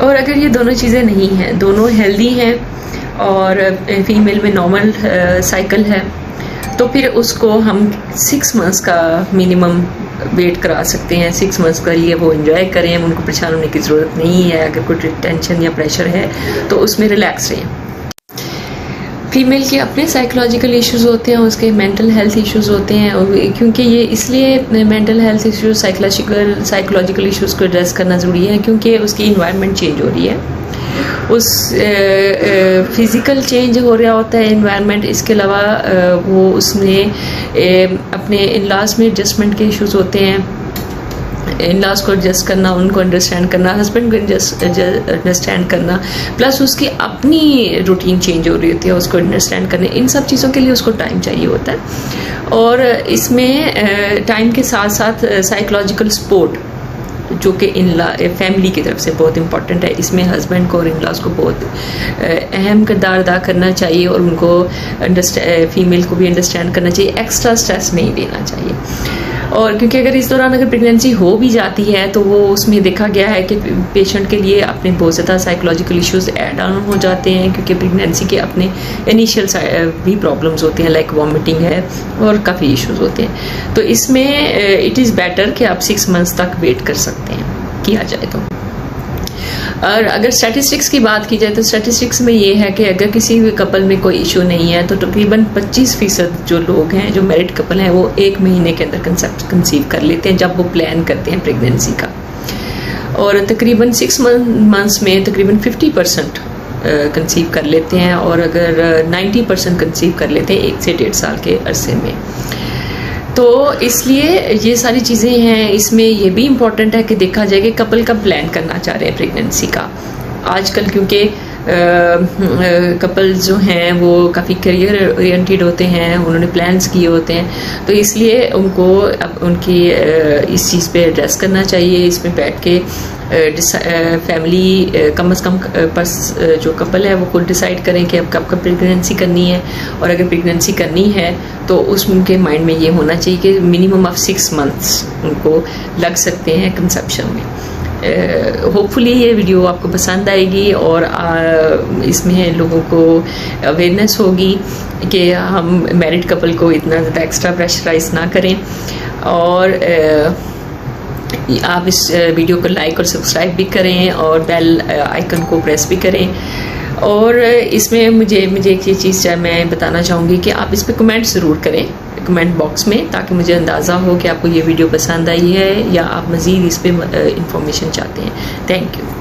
और अगर ये दोनों चीज़ें नहीं हैं, दोनों हेल्दी हैं और फीमेल में नॉर्मल साइकिल है, तो फिर उसको हम 6 मंथ्स का मिनिमम वेट करा सकते हैं। 6 मंथ्स के लिए वो एंजॉय करें, उनको परेशान होने की ज़रूरत नहीं है। अगर कोई टेंशन या प्रेशर है तो उसमें रिलैक्स रहें। फीमेल के अपने साइकोलॉजिकल इश्यूज़ होते हैं, उसके मेंटल हेल्थ इश्यूज़ होते हैं, क्योंकि ये इसलिए mental health issues psychological issues को एड्रेस करना ज़रूरी है क्योंकि उसकी इन्वायरमेंट चेंज हो रही है, उस फिज़िकल चेंज हो रहा होता है इन्वायरमेंट। इसके अलावा वो उसमें अपने इन-लॉज़ में एडजस्टमेंट के इश्यूज़ होते हैं, इन-लॉज़ को एडजस्ट करना, उनको अंडरस्टैंड करना, हस्बैंड को अंडरस्टैंड करना, प्लस उसकी अपनी रूटीन चेंज हो रही होती है, उसको अंडरस्टैंड करने, इन सब चीज़ों के लिए उसको टाइम चाहिए होता है। और इसमें टाइम के साथ साथ साइकोलॉजिकल सपोर्ट जो कि फैमिली की तरफ से बहुत इंपॉर्टेंट है, इसमें हस्बैंड को और इन-लॉज़ को बहुत अहम किरदार अदा करना चाहिए और उनको फीमेल को भी अंडरस्टैंड करना चाहिए, एक्स्ट्रा स्ट्रेस नहीं देना चाहिए। और क्योंकि अगर इस दौरान अगर प्रेगनेंसी हो भी जाती है तो वो उसमें देखा गया है कि पेशेंट के लिए अपने बहुत ज़्यादा साइकोलॉजिकल इश्यूज ऐड ऑन हो जाते हैं, क्योंकि प्रेगनेंसी के अपने इनिशियल भी प्रॉब्लम्स होते हैं, लाइक वॉमिटिंग है और काफ़ी इश्यूज होते हैं। तो इसमें इट इज़ बेटर कि आप 6 मंथ्स तक वेट कर सकते हैं, किया जाए तो। और अगर स्टैटिस्टिक्स की बात की जाए तो स्टैटिस्टिक्स में ये है कि अगर किसी भी कपल में कोई इशू नहीं है तो तकरीबन 25% जो लोग हैं, जो मैरिड कपल हैं, वो 1 महीने के अंदर कंसीव कर लेते हैं जब वो प्लान करते हैं प्रेगनेंसी का। और तकरीबन 6 मंथ्स में तकरीबन 50% कंसीव कर लेते हैं, और अगर 90% कंसीव कर लेते हैं 1 से 1.5 साल के अरसे में। तो इसलिए ये सारी चीज़ें हैं। इसमें ये भी इम्पॉर्टेंट है कि देखा जाए कि कपल कब प्लान करना चाह रहे हैं प्रेगनेंसी का। आजकल क्योंकि कपल्स जो हैं वो काफ़ी करियर ओरिएंटेड होते हैं, उन्होंने प्लान्स किए होते हैं, तो इसलिए उनको अब उनकी इस चीज़ पे एड्रेस करना चाहिए। इसमें बैठ के फैमिली कम से कम जो कपल है वो खुद डिसाइड करें कि अब कब प्रेगनेंसी करनी है, और अगर प्रेगनेंसी करनी है तो उसके माइंड में ये होना चाहिए कि मिनिमम ऑफ 6 मंथ्स उनको लग सकते हैं कंसेप्शन में। होपफुली ये वीडियो आपको पसंद आएगी और इसमें लोगों को अवेयरनेस होगी कि हम मैरिड कपल को इतना ज़्यादा एक्स्ट्रा प्रेशराइज ना करें। और आप इस वीडियो को लाइक और सब्सक्राइब भी करें और बेल आइकन को प्रेस भी करें। और इसमें मुझे एक ये चीज़ मैं बताना चाहूँगी कि आप इस पर कमेंट ज़रूर करें कमेंट बॉक्स में, ताकि मुझे अंदाज़ा हो कि आपको ये वीडियो पसंद आई है या आप मज़ीद इस पर इंफॉर्मेशन चाहते हैं। Thank you.